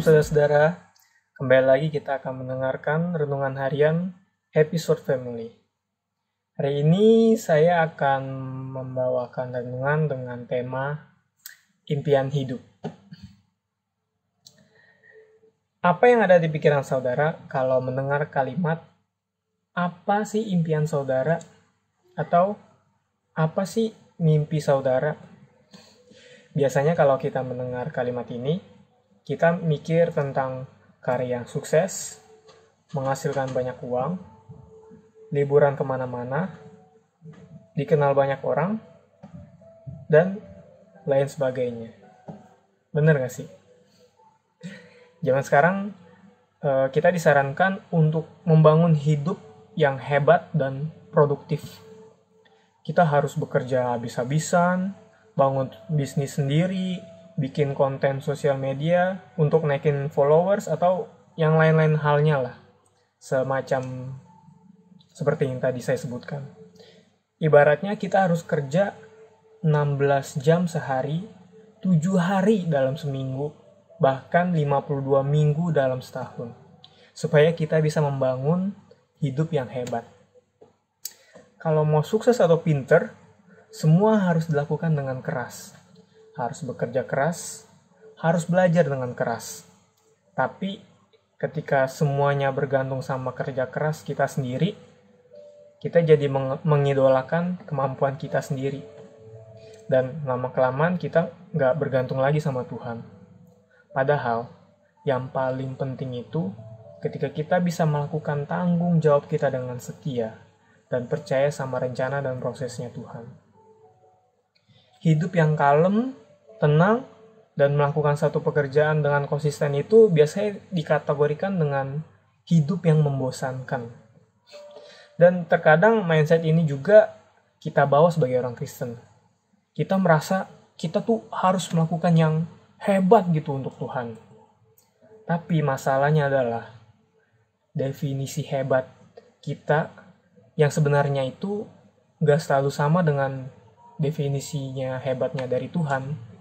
saudara-saudara, kembali lagi kita akan mendengarkan Renungan Harian episode Family. Hari ini saya akan membawakan renungan dengan tema impian hidup. Apa yang ada di pikiran saudara kalau mendengar kalimat, apa sih impian saudara? Atau apa sih mimpi saudara? Biasanya kalau kita mendengar kalimat ini, kita mikir tentang karir yang sukses, menghasilkan banyak uang, liburan kemana-mana, dikenal banyak orang, dan lain sebagainya. Bener gak sih? Zaman sekarang kita disarankan untuk membangun hidup yang hebat dan produktif. Kita harus bekerja habis-habisan, bangun bisnis sendiri, bikin konten sosial media untuk naikin followers atau yang lain-lain halnya lah. Semacam seperti yang tadi saya sebutkan. Ibaratnya kita harus kerja 16 jam sehari, 7 hari dalam seminggu, bahkan 52 minggu dalam setahun. Supaya kita bisa membangun hidup yang hebat. Kalau mau sukses atau pinter, semua harus dilakukan dengan keras. Harus bekerja keras, harus belajar dengan keras. Tapi ketika semuanya bergantung sama kerja keras kita sendiri, kita jadi mengidolakan kemampuan kita sendiri. Dan lama-kelamaan kita nggak bergantung lagi sama Tuhan. Padahal, yang paling penting itu ketika kita bisa melakukan tanggung jawab kita dengan setia dan percaya sama rencana dan prosesnya Tuhan. Hidup yang kalem, tenang, dan melakukan satu pekerjaan dengan konsisten itu biasanya dikategorikan dengan hidup yang membosankan. Dan terkadang mindset ini juga kita bawa sebagai orang Kristen. Kita merasa kita tuh harus melakukan yang hebat gitu untuk Tuhan. Tapi masalahnya adalah definisi hebat kita yang sebenarnya itu gak selalu sama dengan definisinya hebatnya dari Tuhan.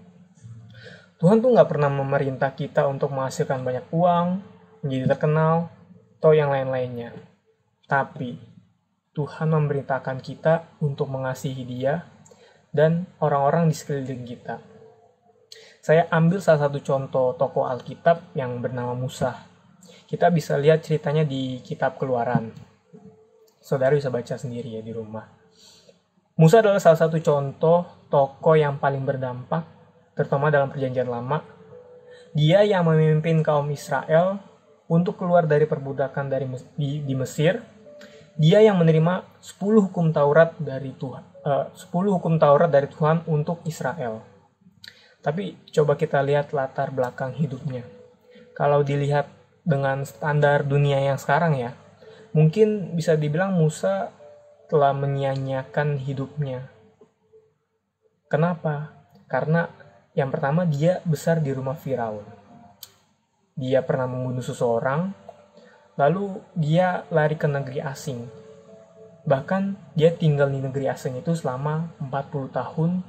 Tuhan tuh gak pernah memerintah kita untuk menghasilkan banyak uang, menjadi terkenal, atau yang lain-lainnya. Tapi Tuhan memerintahkan kita untuk mengasihi Dia dan orang-orang di sekeliling kita. Saya ambil salah satu contoh tokoh Alkitab yang bernama Musa. Kita bisa lihat ceritanya di kitab Keluaran. Saudara bisa baca sendiri ya di rumah. Musa adalah salah satu contoh tokoh yang paling berdampak, terutama dalam perjanjian lama. Dia yang memimpin kaum Israel untuk keluar dari perbudakan di Mesir. Dia yang menerima 10 hukum Taurat dari Tuhan, 10 hukum Taurat dari Tuhan untuk Israel. Tapi coba kita lihat latar belakang hidupnya. Kalau dilihat dengan standar dunia yang sekarang ya, mungkin bisa dibilang Musa telah menyia-nyiakan hidupnya. Kenapa? Karena yang pertama dia besar di rumah Firaun. Dia pernah membunuh seseorang, lalu dia lari ke negeri asing. Bahkan dia tinggal di negeri asing itu selama 40 tahun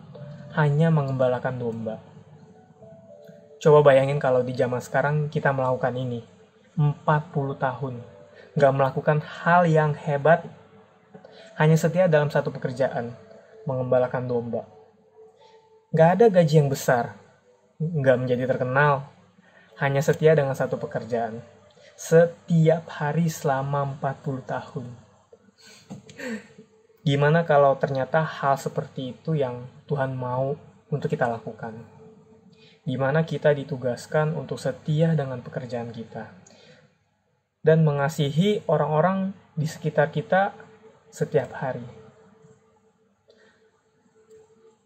hanya mengembalakan domba. Coba bayangin kalau di zaman sekarang kita melakukan ini. 40 tahun. Gak melakukan hal yang hebat, hanya setia dalam satu pekerjaan, mengembalakan domba. Gak ada gaji yang besar, gak menjadi terkenal, hanya setia dengan satu pekerjaan. Setiap hari selama 40 tahun. Gimana kalau ternyata hal seperti itu yang Tuhan mau untuk kita lakukan? Gimana kita ditugaskan untuk setia dengan pekerjaan kita? Dan mengasihi orang-orang di sekitar kita setiap hari.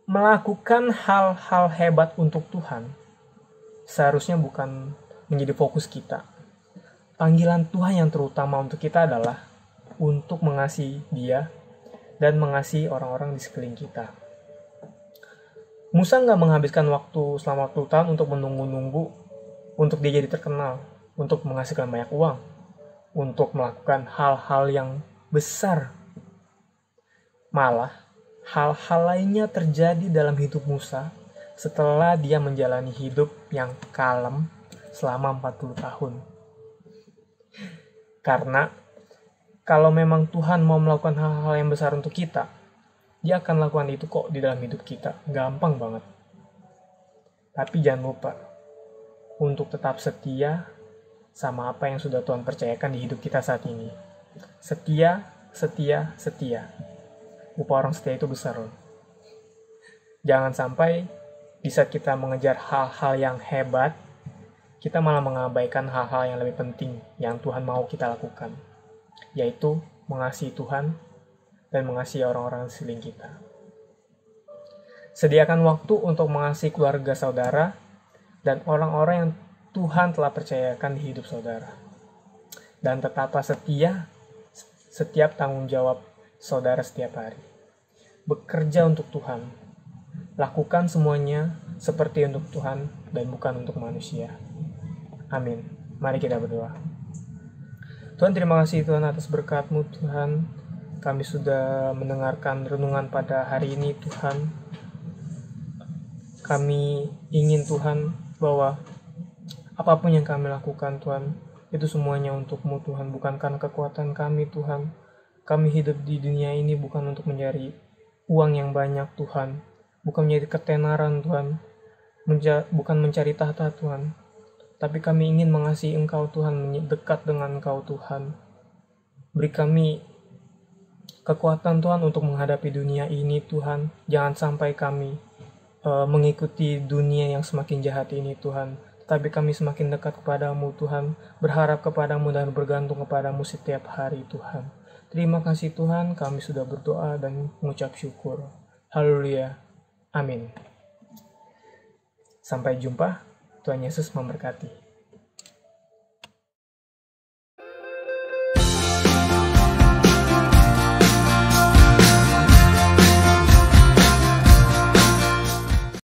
Melakukan hal-hal hebat untuk Tuhan seharusnya bukan menjadi fokus kita. Panggilan Tuhan yang terutama untuk kita adalah untuk mengasihi Dia dan mengasihi orang-orang di sekeliling kita. Musa nggak menghabiskan waktu selama 40 tahun untuk menunggu-nunggu untuk dia jadi terkenal, untuk menghasilkan banyak uang, untuk melakukan hal-hal yang besar. Malah, hal-hal lainnya terjadi dalam hidup Musa setelah dia menjalani hidup yang kalem, selama 40 tahun. Karena kalau memang Tuhan mau melakukan hal-hal yang besar untuk kita, Dia akan lakukan itu kok di dalam hidup kita. Gampang banget. Tapi jangan lupa untuk tetap setia sama apa yang sudah Tuhan percayakan di hidup kita saat ini. Setia, setia, setia. Upah orang setia itu besar loh. Jangan sampai di saat kita mengejar hal-hal yang hebat, kita malah mengabaikan hal-hal yang lebih penting yang Tuhan mau kita lakukan, yaitu mengasihi Tuhan dan mengasihi orang-orang di sekeliling kita. Sediakan waktu untuk mengasihi keluarga saudara dan orang-orang yang Tuhan telah percayakan di hidup saudara. Dan tetaplah setia setiap tanggung jawab saudara setiap hari. Bekerja untuk Tuhan. Lakukan semuanya seperti untuk Tuhan dan bukan untuk manusia. Amin. Mari kita berdoa. Tuhan, terima kasih Tuhan atas berkat-Mu Tuhan. Kami sudah mendengarkan renungan pada hari ini Tuhan. Kami ingin Tuhan bahwa apapun yang kami lakukan Tuhan, itu semuanya untuk-Mu Tuhan, bukan karena kekuatan kami Tuhan. Kami hidup di dunia ini bukan untuk mencari uang yang banyak Tuhan, bukan mencari ketenaran Tuhan, bukan mencari tahta Tuhan. Tapi kami ingin mengasihi Engkau Tuhan, dekat dengan Engkau Tuhan. Beri kami kekuatan Tuhan untuk menghadapi dunia ini Tuhan. Jangan sampai kami mengikuti dunia yang semakin jahat ini Tuhan. Tapi kami semakin dekat kepadamu Tuhan, berharap kepadamu dan bergantung kepadamu setiap hari Tuhan. Terima kasih Tuhan, kami sudah berdoa dan mengucap syukur. Haleluya. Amin. Sampai jumpa. Tuhan Yesus memberkati.